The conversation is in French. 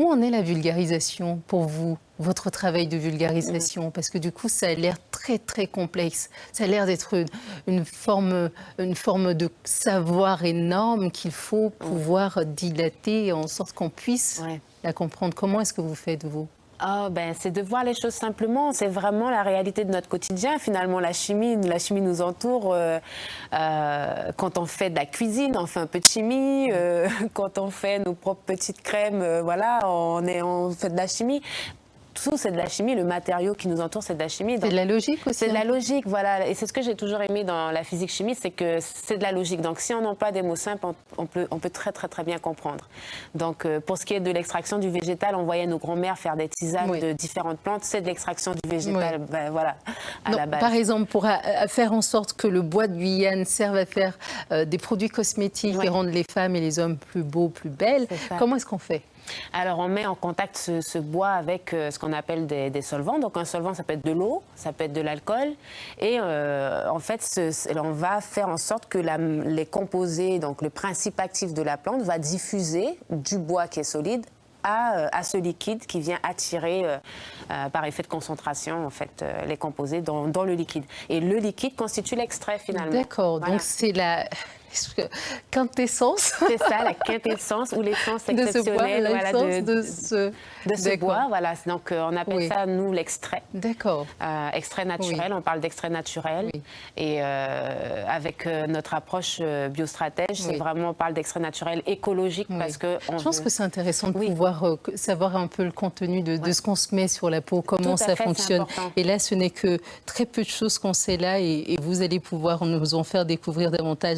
Où en est la vulgarisation pour vous, votre travail de vulgarisation? Parce que du coup, ça a l'air très, très complexe. Ça a l'air d'être une forme de savoir énorme qu'il faut pouvoir dilater en sorte qu'on puisse la comprendre. Comment est-ce que vous faites, vous? C'est de voir les choses simplement. C'est vraiment la réalité de notre quotidien. Finalement, la chimie nous entoure. Quand on fait de la cuisine, on fait un peu de chimie. Quand on fait nos propres petites crèmes, on fait de la chimie. Tout, c'est de la chimie. Le matériau qui nous entoure, c'est de la chimie. C'est de la logique aussi. C'est de la logique, voilà. Et c'est ce que j'ai toujours aimé dans la physique-chimie, c'est que c'est de la logique. Donc, si on emploie des mots simples, on peut très, très, très bien comprendre. Donc, pour ce qui est de l'extraction du végétal, on voyait nos grands-mères faire des tisanes de différentes plantes. C'est de l'extraction du végétal, voilà, à la base. Par exemple, pour faire en sorte que le bois de Guyane serve à faire des produits cosmétiques et rendre les femmes et les hommes plus beaux, plus belles, comment est-ce qu'on fait? Alors, on met en contact ce bois avec ce qu'on appelle des solvants. Donc, un solvant, ça peut être de l'eau, ça peut être de l'alcool. Et en fait, on va faire en sorte que les composés, donc le principe actif de la plante, va diffuser du bois qui est solide à ce liquide qui vient attirer par effet de concentration en fait, les composés dans le liquide. Et le liquide constitue l'extrait finalement. D'accord, donc c'est la quintessence. C'est ça, la quintessence ou l'essence exceptionnelle de ce bois. Voilà. Donc on appelle ça, nous, l'extrait. D'accord. Extrait naturel, on parle d'extrait naturel. Et avec notre approche biostratège, c'est vraiment, on parle d'extrait naturel écologique parce que... Je pense que c'est intéressant de pouvoir savoir un peu le contenu de ce qu'on se met sur la peau, comment ça fonctionne. Et là, ce n'est que très peu de choses qu'on sait là et vous allez pouvoir nous en faire découvrir davantage.